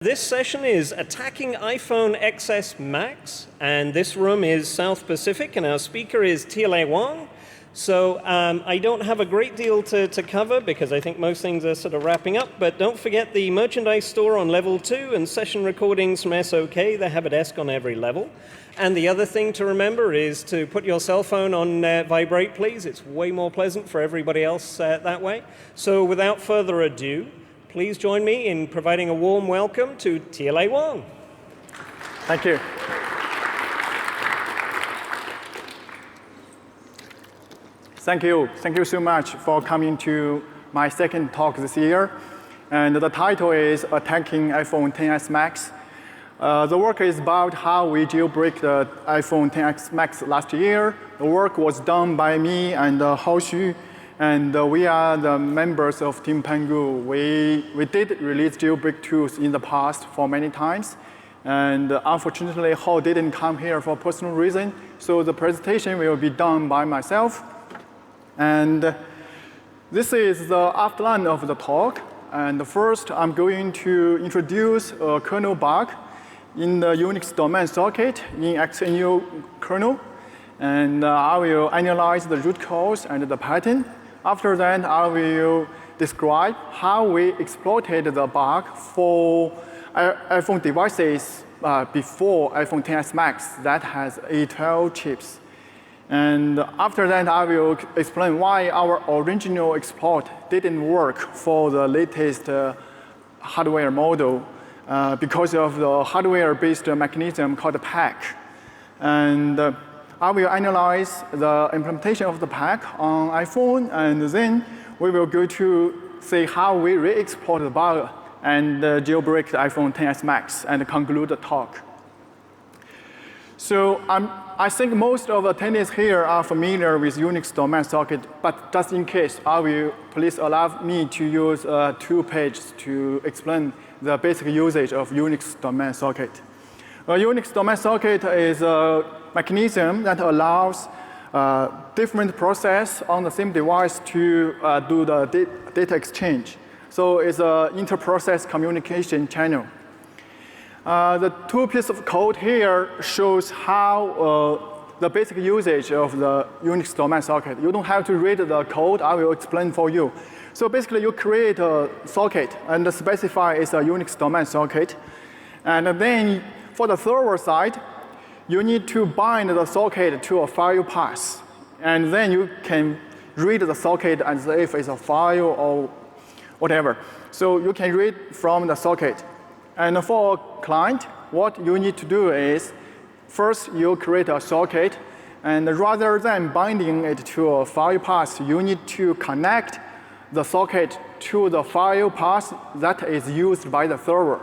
This session is Attacking iPhone XS Max, and this room is South Pacific, and our speaker is Tielei Wang. So I don't have a great deal to cover because I think most things are sort of wrapping up, but don't forget the merchandise store on level 2 and session recordings from SOK. They have a desk on every level. And the other thing to remember is to put your cell phone on vibrate, please. It's way more pleasant for everybody else that way. So without further ado, please join me in providing a warm welcome to Tielei Wang. Thank you. Thank you. Thank you so much for coming to my second talk this year. And the title is Attacking iPhone XS Max. The work is about how we jailbreak the iPhone XS Max last year. The work was done by me and Hao Xu. And we are the members of Team Pangu. We did release jailbreak tools in the past for many times. And unfortunately, Hao didn't come here for personal reason. So the presentation will be done by myself. And this is the outline of the talk. And first, I'm going to introduce a kernel bug in the Unix domain socket in XNU kernel. And I will analyze the root cause and the pattern. After that, I will describe how we exploited the bug for iPhone devices before iPhone XS Max that has A12 chips. And after that, I will explain why our original exploit didn't work for the latest hardware model because of the hardware-based mechanism called PAC. And I will analyze the implementation of the PAC on iPhone, and then we will go to see how we re-exploit the bug and jailbreak the iPhone XS Max and conclude the talk. So I think most of the attendees here are familiar with Unix domain socket, but just in case, please allow me to use 2 pages to explain the basic usage of Unix domain socket. A Unix domain socket is a mechanism that allows different process on the same device to do the data exchange. So it's an inter-process communication channel. The 2 pieces of code here shows how the basic usage of the Unix domain socket. You don't have to read the code. I will explain for you. So basically, you create a socket and specify it's a Unix domain socket. And then for the server side, you need to bind the socket to a file path. And then you can read the socket as if it's a file or whatever. So you can read from the socket. And for a client, what you need to do is, first you create a socket. And rather than binding it to a file path, you need to connect the socket to the file path that is used by the server.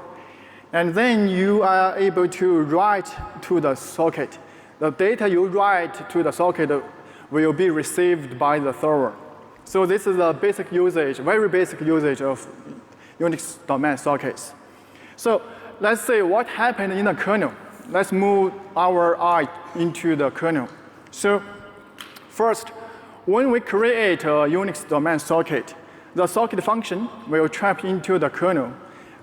And then you are able to write to the socket. The data you write to the socket will be received by the server. So this is a basic usage, very basic usage of Unix domain sockets. So let's see what happened in the kernel. Let's move our eye into the kernel. So first, when we create a Unix domain socket, the socket function will trap into the kernel.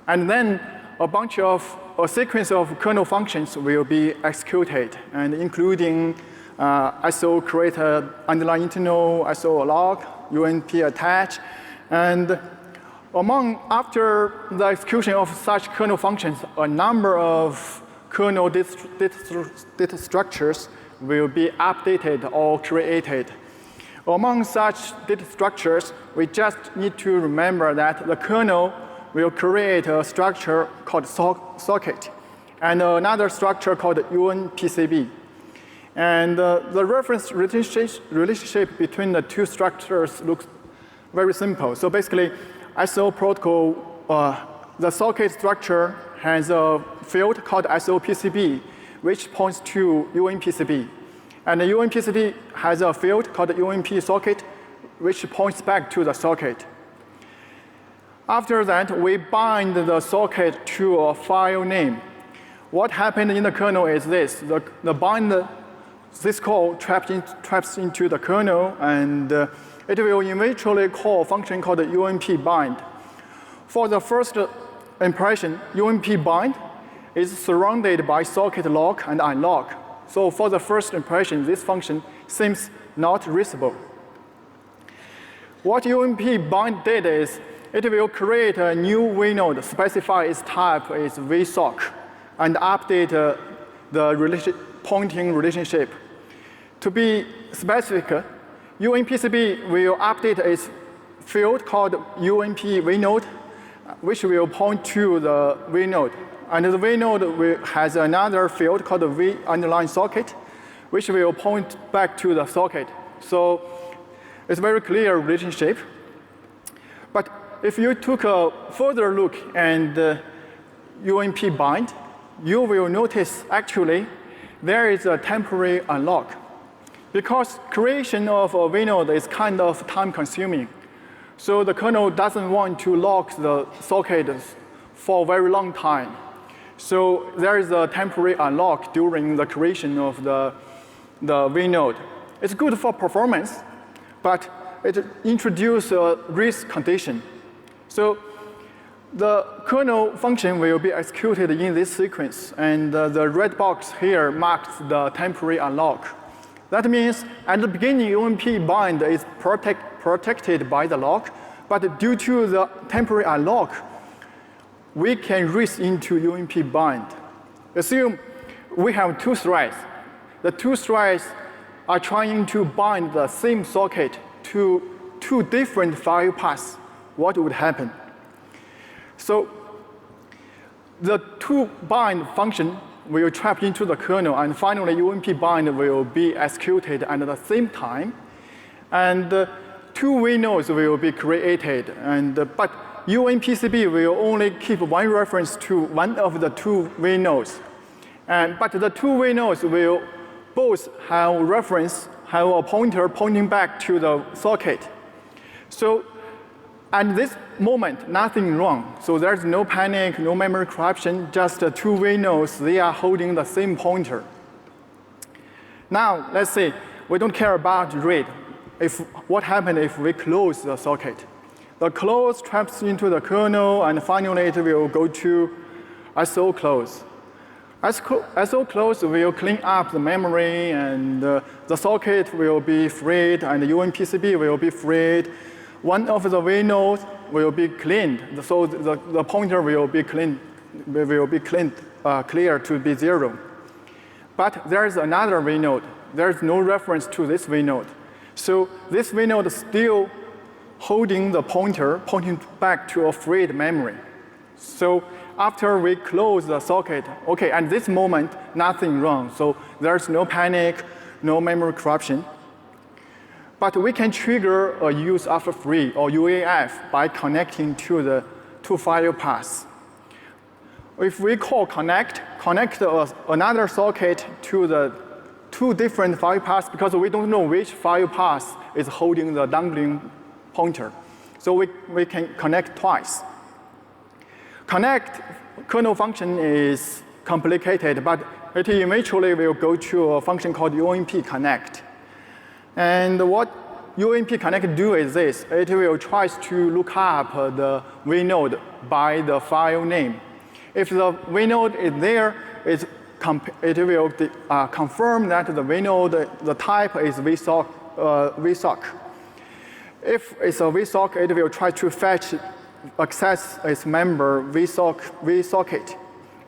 And then a sequence of kernel functions will be executed, and including ISO create underline internal, ISO log, UNP attach, and after the execution of such kernel functions, a number of kernel data structures will be updated or created. Among such data structures, we just need to remember that the kernel will create a structure called socket and another structure called unpcb. And the reference relationship between the 2 structures looks very simple. So basically, ISO protocol, the socket structure has a field called ISOPCB, which points to unpcb. And the unpcb has a field called unp socket, which points back to the socket. After that, we bind the socket to a file name. What happened in the kernel is this. This call traps into the kernel, and it will eventually call a function called unp bind. For the first impression, UMP bind, is surrounded by socket lock and unlock. So for the first impression, this function seems not reachable. What UMP bind did is it will create a new vnode, specify its type is vsock, and update the pointing relationship. To be specific, UMPCB will update its field called UMP vnode, which will point to the vnode. And the vnode has another field called the v_socket, which will point back to the socket. So it's a very clear relationship. But if you took a further look and UMP bind, you will notice actually there is a temporary unlock. Because creation of a vnode is kind of time-consuming. So the kernel doesn't want to lock the socket for a very long time. So there is a temporary unlock during the creation of the vnode. It's good for performance, but it introduces a risk condition. So the kernel function will be executed in this sequence, and the red box here marks the temporary unlock. That means at the beginning, UMP bind is protected by the lock, but due to the temporary unlock, we can reach into UMP bind. Assume we have two threads. The two threads are trying to bind the same socket to two different file paths. What would happen? So the to bind function will trap into the kernel, and finally UMP bind will be executed at the same time. And two vnodes will be created, but UMPCB will only keep one reference to one of the two vnodes. But the two vnodes will both have a pointer pointing back to the socket. So at this moment, nothing wrong. So there's no panic, no memory corruption, just two vnodes, they are holding the same pointer. Now, let's say we don't care about read. What happens if we close the socket? The close traps into the kernel, and finally it will go to SO close. SO close will clean up the memory, and the socket will be freed, and the UMPCB will be freed. One of the vnodes will be cleaned, so the pointer will be cleaned, clear to be 0. But there is another vnode. There is no reference to this vnode. So this vnode is still holding the pointer, pointing back to a freed memory. So after we close the socket, okay, at this moment, nothing wrong. So there's no panic, no memory corruption. But we can trigger a use after free, or UAF, by connecting to the two file paths. If we call connect another socket to the two different file paths, because we don't know which file path is holding the dangling pointer. So we can connect twice. Connect kernel function is complicated, but it eventually will go to a function called UMP connect. And what UMP connect do is this. It will try to look up the vnode by the file name. If the vnode is there, it will confirm that the vnode, the type is vsock. If it's a vsock, it will try to access its member vsocket.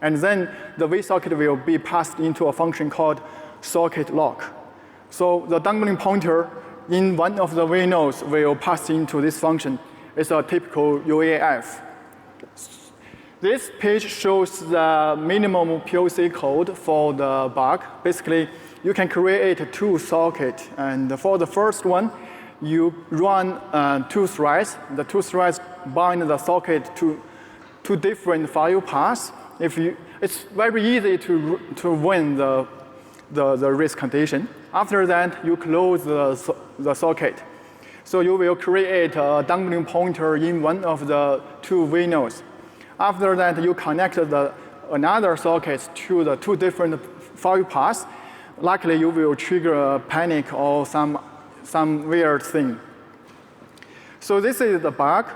And then the vsocket will be passed into a function called socket lock. So the dangling pointer in one of the vnodes will pass into this function. It's a typical UAF. This page shows the minimum POC code for the bug. Basically, you can create two sockets. And for the first one, you run two threads. The two threads bind the socket to two different file paths. It's very easy to win the risk condition. After that, you close the socket. So you will create a dangling pointer in one of the two vnodes. After that, you connect another socket to the two different file paths. Likely, you will trigger a panic or some weird thing. So this is the bug.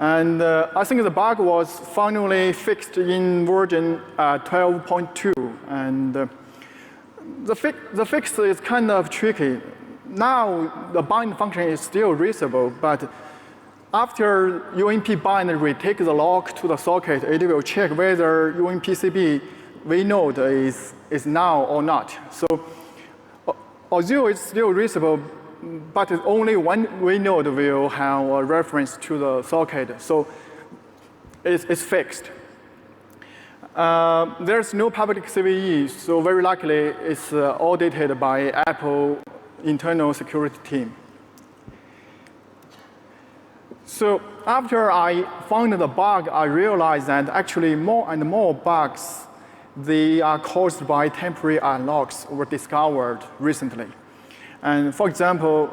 And I think the bug was finally fixed in version 12.2. And the fix is kind of tricky. Now the bind function is still reasonable, but after UMP bind retake the lock to the socket, it will check whether UMPCB vnode is null or not. So although it's still reasonable, but only one vnode will have a reference to the socket, so it's fixed. There's no public CVE, so very likely it's audited by Apple internal security team. So after I found the bug, I realized that actually more and more bugs, they are caused by temporary unlocks were discovered recently. And for example,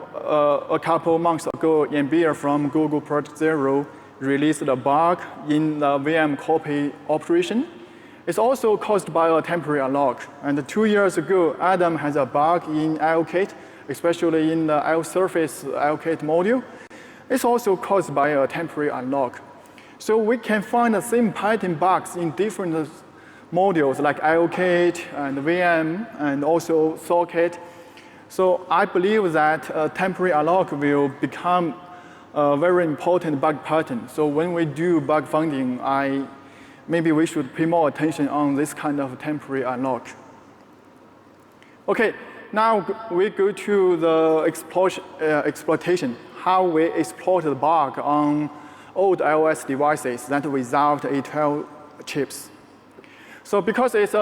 a couple months ago, Yambir from Google Project Zero released a bug in the VM copy operation. It's also caused by a temporary unlock. And 2 years ago, Adam has a bug in allocate, especially in the iSurface allocate module. It's also caused by a temporary unlock. So we can find the same pattern bugs in different modules like allocate and VM and also socket. So I believe that temporary unlock will become a very important bug pattern. So when we do bug finding, maybe we should pay more attention on this kind of temporary unlock. Okay, now we go to the exploitation, how we exploit the bug on old iOS devices that without A12 chips. So because it's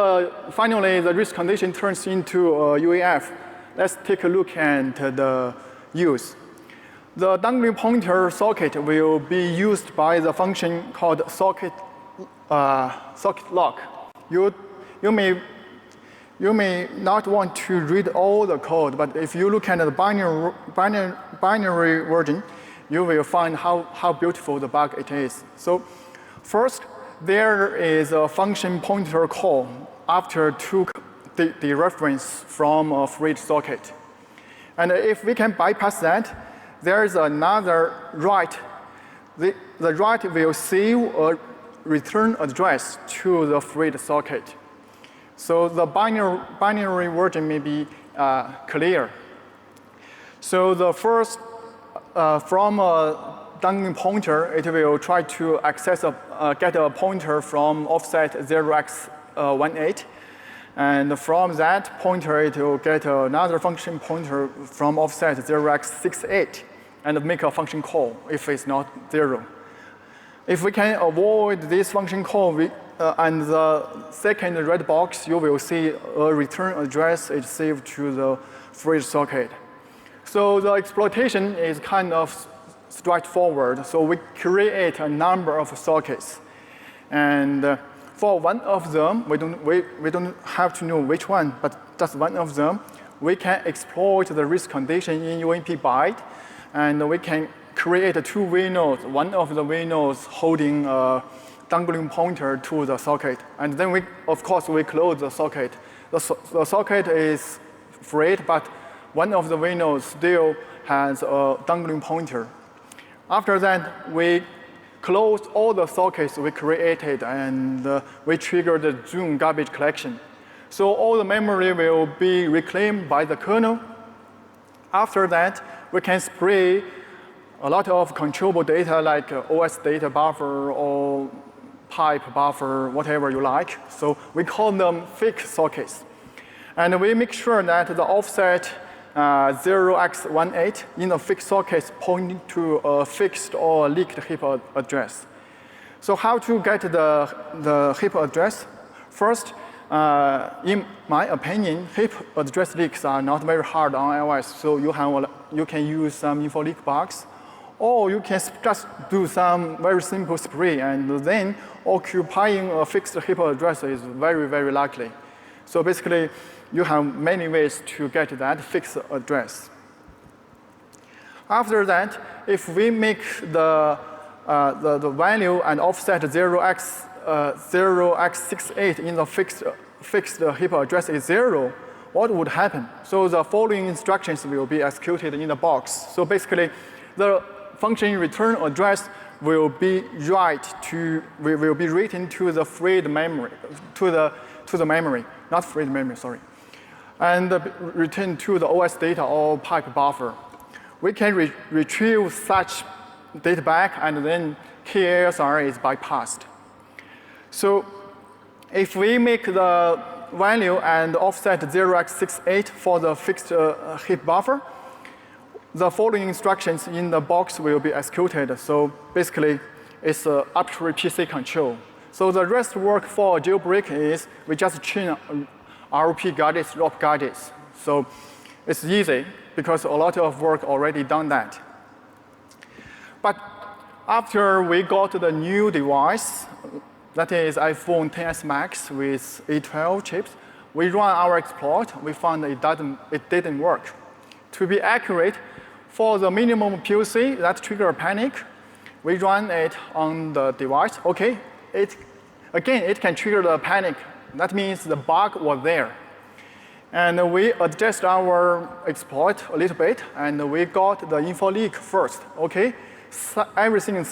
finally the risk condition turns into UAF, let's take a look at the use. The dangling pointer socket will be used by the function called socket lock. You may not want to read all the code, but if you look at the binary version, you will find how beautiful the bug it is. So first, there is a function pointer call after took the reference from a freed socket. And if we can bypass that, there is another write. The write will save a return address to the freed socket. So the binary version may be clear. So the first, from a dangling pointer, it will try to access get a pointer from offset 0x18. And from that pointer, it will get another function pointer from offset 0x68 and make a function call if it's not 0. If we can avoid this function call, and the second red box, you will see a return address is saved to the freed socket. So the exploitation is kind of straightforward. So we create a number of sockets. And for one of them, we don't have to know which one, but just one of them, we can exploit the risk condition in UMP byte, and we can create two vnodes. One of the vnodes holding a dangling pointer to the socket, and then of course, we close the socket. The socket is freed, but one of the vnodes still has a dangling pointer. After that, we close all the sockets we created, and we trigger the Zoom garbage collection. So all the memory will be reclaimed by the kernel. After that, we can spray a lot of controllable data like OS data buffer or pipe buffer, whatever you like. So we call them fake sockets. And we make sure that the offset 0x18 in the fixed sockets pointing to a fixed or leaked heap address. So how to get the heap address? First, in my opinion, heap address leaks are not very hard on iOS, so you can use some info leak bugs, or you can just do some very simple spray, and then occupying a fixed heap address is very, very likely. So basically, you have many ways to get that fixed address. After that, if we make the value and offset 0x68 in the fixed heap address is 0, what would happen? So the following instructions will be executed in the box. So basically, the function return address will be written to the freed memory, to the memory, not freed memory, sorry, and returned to the OS data or pipe buffer. We can retrieve such data back, and then KASR is bypassed. So if we make the value and offset 0x68 for the fixed heap buffer, the following instructions in the box will be executed. So basically, it's arbitrary PC control. So the rest work for jailbreak is we just change ROP gadgets, ROP gadgets. So it's easy because a lot of work already done that. But after we got the new device, that is iPhone XS Max with A12 chips, we run our exploit. We found it didn't work. To be accurate, for the minimum POC that trigger a panic, we run it on the device. Okay, it can trigger the panic. That means the bug was there. And we adjust our exploit a little bit, and we got the info leak first. Okay, so everything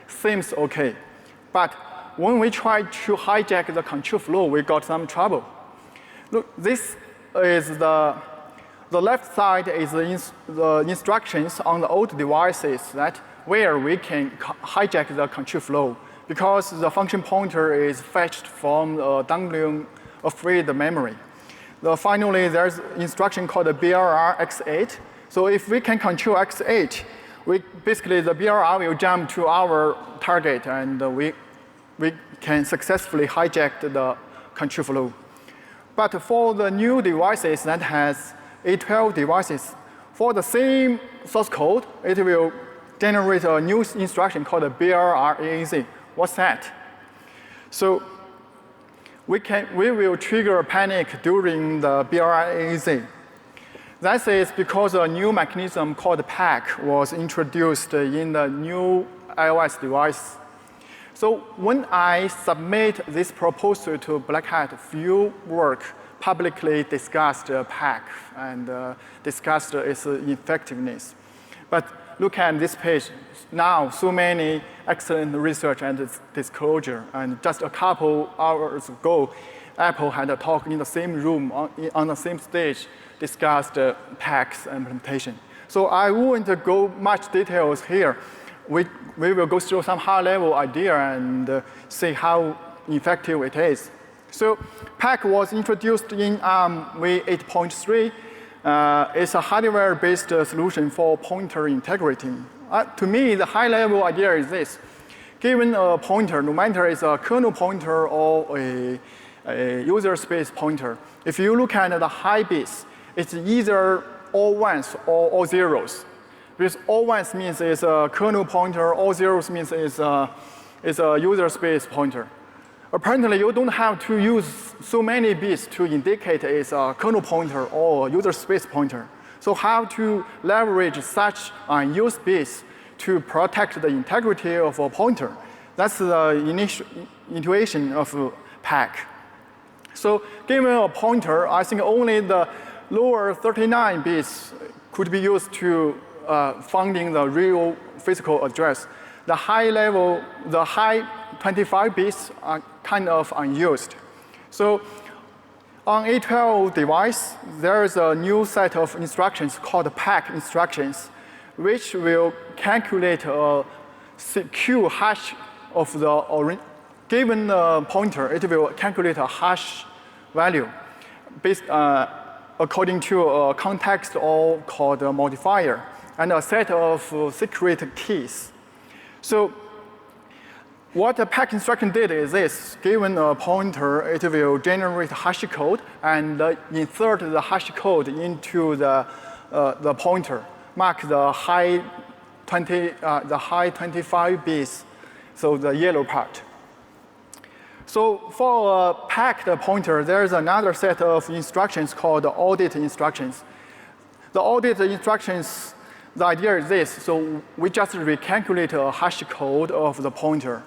seems okay. But when we try to hijack the control flow, we got some trouble. Look, this is the left side is the instructions on the old devices that where we can hijack the control flow because the function pointer is fetched from dangling a freed memory. Finally, there's instruction called the BRR X8. So if we can control X8, basically the BRR will jump to our target, and we can successfully hijack the control flow. But for the new devices that has A12 devices, for the same source code, it will generate a new instruction called the BRRAAZ. What's that? So we will trigger a panic during the BRRAAZ. That is because a new mechanism called PAC was introduced in the new iOS device. So when I submit this proposal to Black Hat, few work publicly discussed PAC and discussed its effectiveness. But look at this page. Now, so many excellent research and disclosure. And just a couple hours ago, Apple had a talk in the same room, on the same stage, discussed PAC's implementation. So I won't go much details here. We will go through some high-level idea and see how effective it is. So PAC was introduced in v8.3. It's a hardware-based solution for pointer integrity. To me, the high-level idea is this. Given a pointer, no matter it's a kernel pointer or a user space pointer, if you look at the high bits, it's either all ones or all zeros. Because all ones means it's a kernel pointer, all zeros means it's a user space pointer. Apparently, you don't have to use so many bits to indicate it's a kernel pointer or user space pointer. So how to leverage such unused bits to protect the integrity of a pointer? That's the initial intuition of PAC. So given a pointer, I think only the lower 39 bits could be used to finding the real physical address. The high 25 bits are kind of unused. So on A12 device, there is a new set of instructions called PAC instructions, which will calculate a secure hash of the given pointer. It will calculate a hash value based according to a context or called a modifier, and a set of secret keys. So what the PAC instruction did is this. Given a pointer, it will generate hash code and insert the hash code into the pointer, mark the high 25 bits, so the yellow part. So for a packed pointer, there's another set of instructions called audit instructions. The audit instructions, the idea is this. So we just recalculate a hash code of the pointer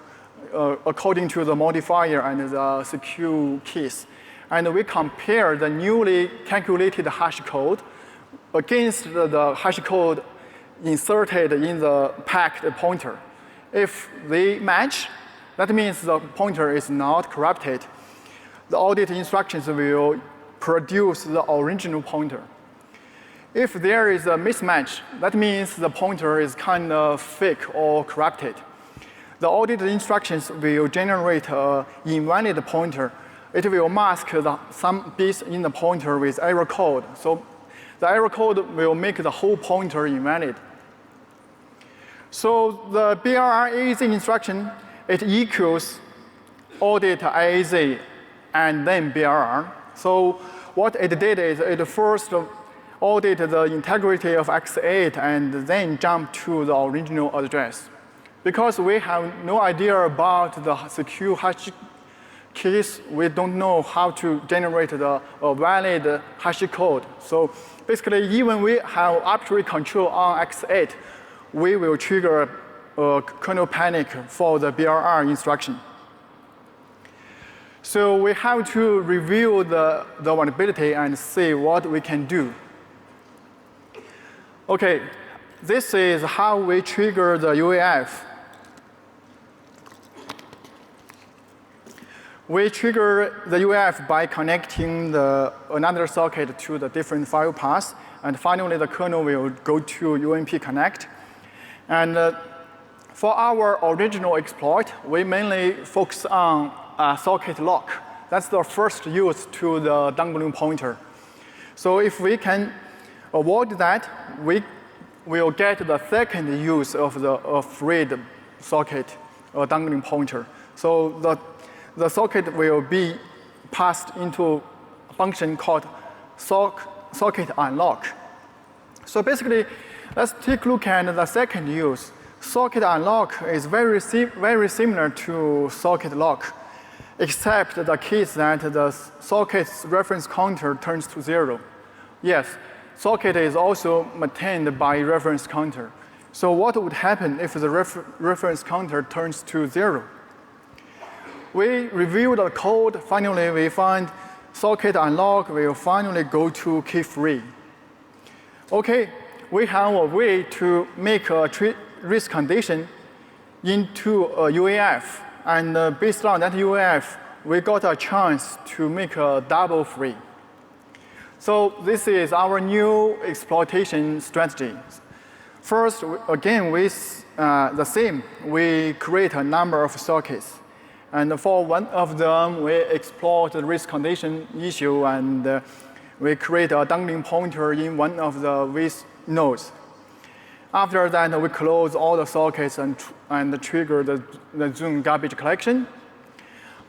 according to the modifier and the secure keys. And we compare the newly calculated hash code against the hash code inserted in the packed pointer. If they match, that means the pointer is not corrupted. The audit instructions will produce the original pointer. If there is a mismatch, that means the pointer is kind of fake or corrupted. The audit instructions will generate an invalid pointer. It will mask some bits in the pointer with error code. So the error code will make the whole pointer invalid. So the BRR AZ instruction, it equals audit AZ and then BRR. So what it did is it first audit the integrity of X8 and then jump to the original address. Because we have no idea about the secure hash keys, we don't know how to generate the valid hash code. So basically, even we have arbitrary control on X8, we will trigger a kernel panic for the BRR instruction. So we have to review the vulnerability and see what we can do. Okay, this is how we trigger the UAF. We trigger the UAF by connecting another socket to the different file paths, and finally the kernel will go to UMP connect. And for our original exploit, we mainly focus on socket lock. That's the first use to the dangling pointer. So if we can avoid that, we will get the second use of the freed socket dangling pointer. So the socket will be passed into a function called socket unlock. So basically, let's take a look at the second use. Socket unlock is very similar to socket lock, except the case that the socket's reference counter turns to 0. Yes, socket is also maintained by reference counter. So what would happen if the reference counter turns to 0? We review the code. Finally, we find socket unlock will finally go to key free. Okay, we have a way to make a risk condition into a UAF. And based on that UAF, we got a chance to make a double free. So this is our new exploitation strategy. First, again, with the same, we create a number of sockets. And for one of them, we exploit the risk condition issue, and we create a dangling pointer in one of the with nodes. After that, we close all the sockets and trigger the Zoom garbage collection.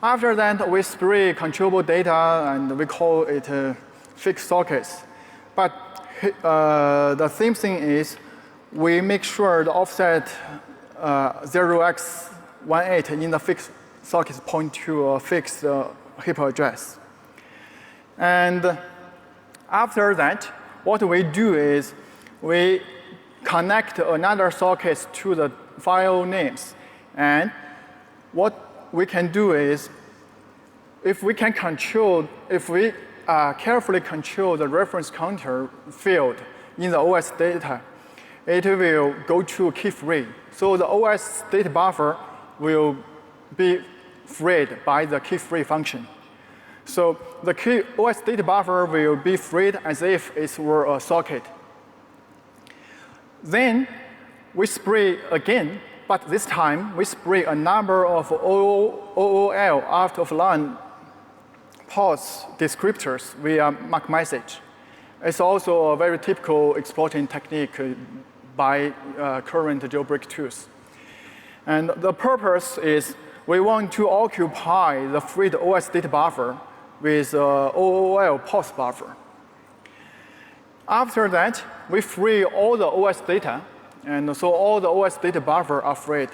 After that, we spray controllable data, and we call it fixed sockets. But the same thing is, we make sure the offset 0x18 in the fixed sockets point to a fixed heap address. And after that, what we do is we connect another socket to the file names. And what we can do is, if we carefully control the reference counter field in the OS data, it will go to key free. So the OS data buffer will be freed by the key free function. So the OS data buffer will be freed as if it were a socket. Then we spray again, but this time we spray a number of OOL out of line pause descriptors via mark message. It's also a very typical exploiting technique by current jailbreak tools. And the purpose is we want to occupy the freed OS data buffer with OOL pause buffer. After that, we free all the OS data, and so all the OS data buffer are freed.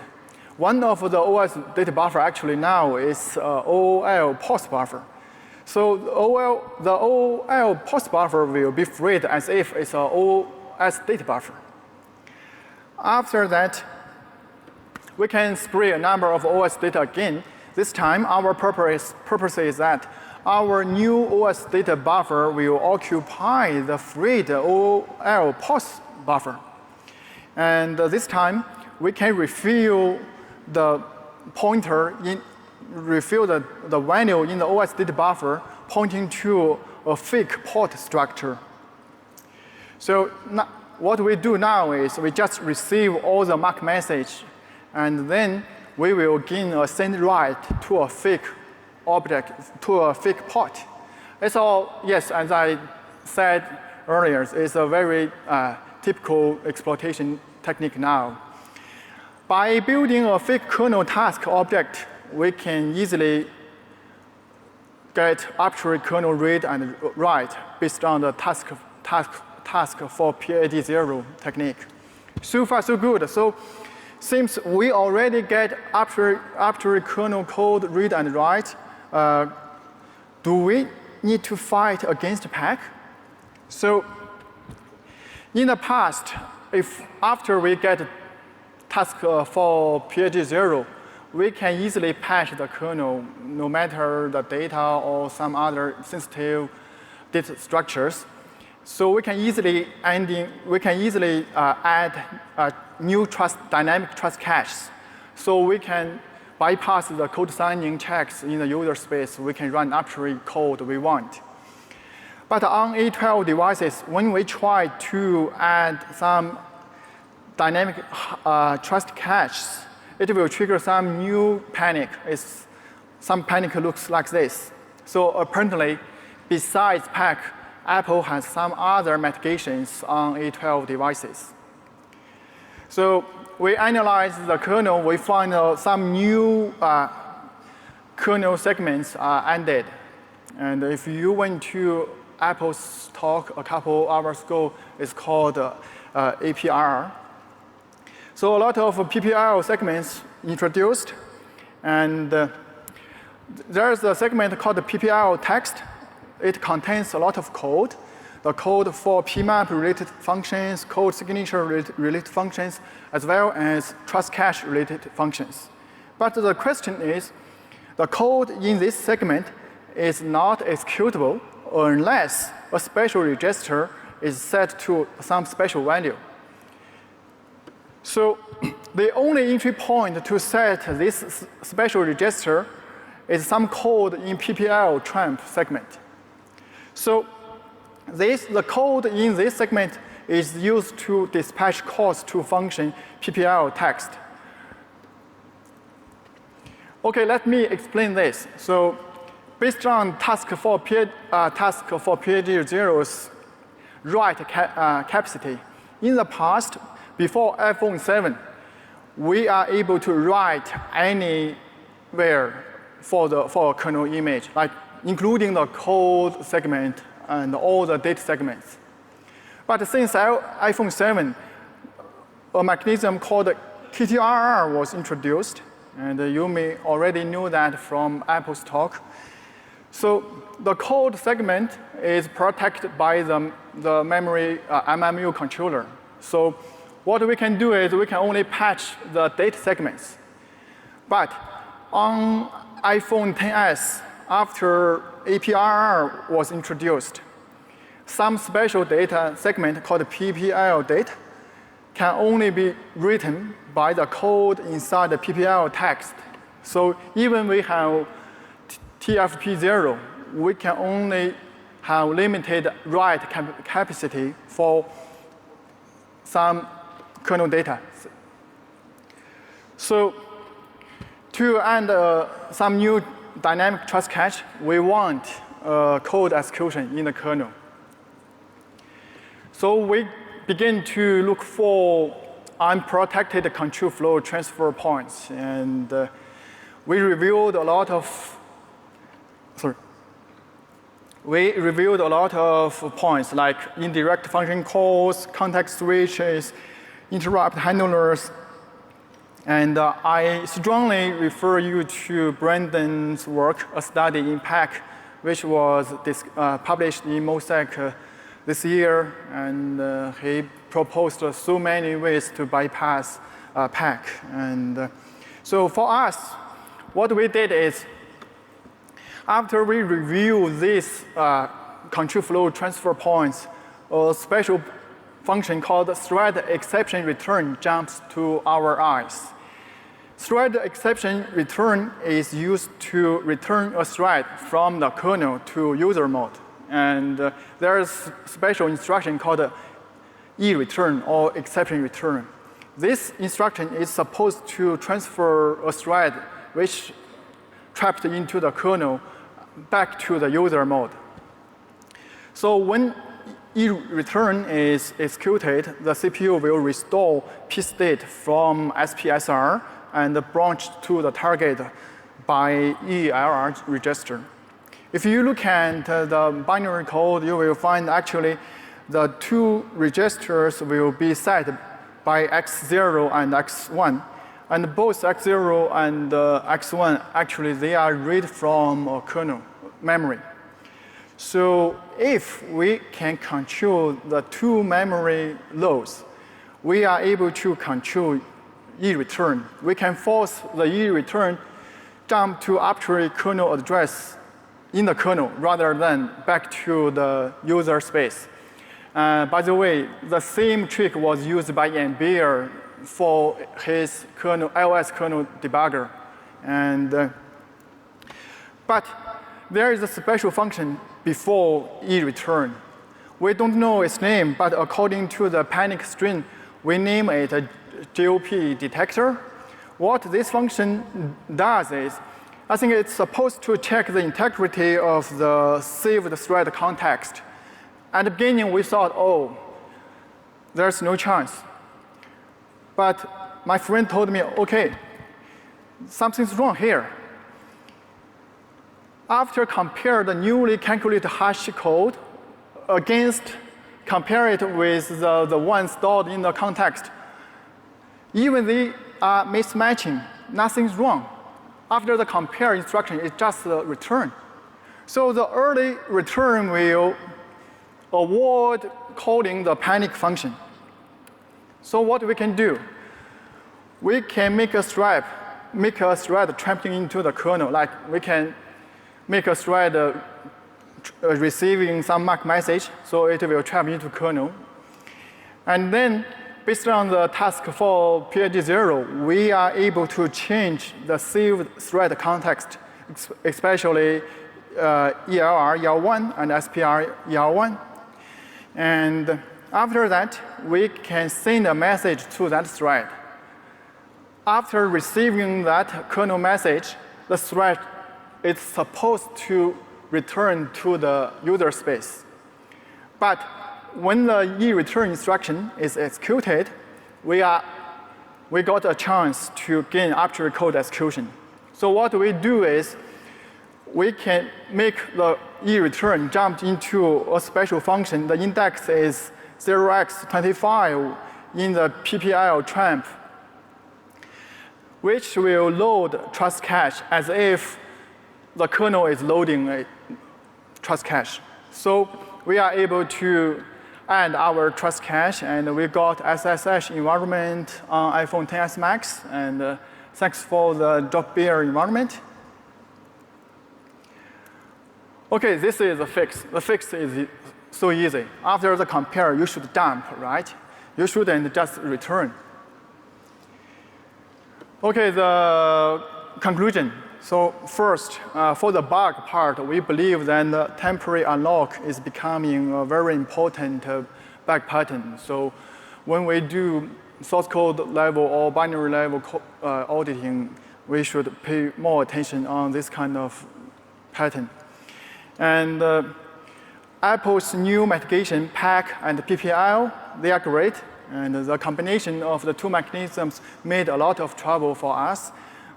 One of the OS data buffer actually now is OOL pause buffer. So the OOL pause buffer will be freed as if it's an OS data buffer. After that, we can spray a number of OS data again. This time, our purpose is that our new OS data buffer will occupy the freed OOL pause buffer. And this time, we can refill the pointer refill the value in the OS data buffer pointing to a fake port structure. So what we do now is we just receive all the MAC message, and then we will gain a send write to a fake object, to a fake port. It's all, yes, as I said earlier, it's a very typical exploitation technique now. By building a fake kernel task object, we can easily get arbitrary kernel read and write based on the task for PID0 technique. So far, so good. So since we already get arbitrary kernel code read and write, do we need to fight against PAC? So in the past, if after we get task for PID0, we can easily patch the kernel no matter the data or some other sensitive data structures. So we can easily add new dynamic trust caches. So we can bypass the code signing checks in the user space. We can run arbitrary code we want. But on A12 devices, when we try to add some dynamic trust caches, it will trigger some new panic. Some panic looks like this. So apparently, besides PAC, Apple has some other mitigations on A12 devices. So we analyze the kernel. We find some new kernel segments are ended. And if you went to Apple's talk a couple hours ago, it's called APR. So a lot of PPL segments introduced. And there's a segment called the PPL text. It contains a lot of code. The code for PMAP-related functions, code signature-related functions, as well as trust cache-related functions. But the question is, the code in this segment is not executable unless a special register is set to some special value. So the only entry point to set this special register is some code in PPL trump segment. So the code in this segment is used to dispatch calls to function PPL text. Okay, let me explain this. So based on task for PID0's write capacity, in the past, before iPhone 7, we are able to write anywhere for a kernel image, like including the code segment and all the data segments. But since iPhone 7, a mechanism called KTRR was introduced, and you may already know that from Apple's talk. So the code segment is protected by the memory MMU controller. So what we can do is we can only patch the data segments. But on iPhone XS, after APRR was introduced, some special data segment called PPL data can only be written by the code inside the PPL text. So even we have tfpo, we can only have limited write capacity for some kernel data. So to add some new dynamic trust cache, we want code execution in the kernel. So we begin to look for unprotected control flow transfer points, and we reviewed a lot of points like indirect function calls, context switches, interrupt handlers. And I strongly refer you to Brandon's work, a study in PAC, which was published in MOSAC this year. And he proposed so many ways to bypass PAC. And so for us, what we did is, after we review these control flow transfer points, a special function called thread exception return jumps to our eyes. Thread exception return is used to return a thread from the kernel to user mode. And there's a special instruction called e-return or exception return. This instruction is supposed to transfer a thread which trapped into the kernel back to the user mode. So when e-return is executed, the CPU will restore P state from SPSR and branch to the target by ELR register. If you look at the binary code, you will find actually the two registers will be set by X0 and X1. And both X0 and X1, actually, they are read from kernel memory. So if we can control the two memory loads, we are able to control e-return. We can force the e-return jump to arbitrary kernel address in the kernel rather than back to the user space. By the way, the same trick was used by Embeer for his kernel, iOS kernel debugger. But there is a special function before e-return. We don't know its name, but according to the panic string, we name it a GOP detector. What this function does is, I think it's supposed to check the integrity of the saved thread context. At the beginning, we thought, oh, there's no chance. But my friend told me, OK, something's wrong here. After compare the newly calculated hash code compare it with the one stored in the context, even they are mismatching, nothing's wrong. After the compare instruction, it's just the return. So the early return will avoid calling the panic function. So what we can do, we can make a thread trapped into the kernel. Like we can make a thread receiving some MAC message, so it will trap into kernel. And then, based on the task for PID0, we are able to change the saved thread context, especially ELR EL1 and SPR EL1. And after that, we can send a message to that thread. After receiving that kernel message, the thread is supposed to return to the user space. But when the e-return instruction is executed, we got a chance to gain arbitrary code execution. So what we do is we can make the e-return jump into a special function. The index is 0x25 in the PPL tramp, which will load trust cache as if the kernel is loading a trust cache. So we are able to add our trust cache, and we got SSH environment on iPhone XS Max, and thanks for the drop bear environment. OK, this is the fix. The fix is so easy. After the compare, you should dump, right? You shouldn't just return. OK, the conclusion. So first, for the bug part, we believe that the temporary unlock is becoming a very important bug pattern. So when we do source code level or binary level auditing, we should pay more attention on this kind of pattern. And Apple's new mitigation, PAC and PPL, they are great. And the combination of the two mechanisms made a lot of trouble for us.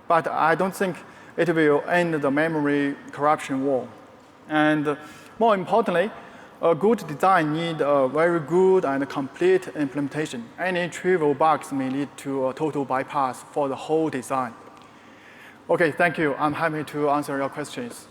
But I don't think it will end the memory corruption war. And more importantly, a good design needs a very good and complete implementation. Any trivial bugs may lead to a total bypass for the whole design. OK, thank you. I'm happy to answer your questions.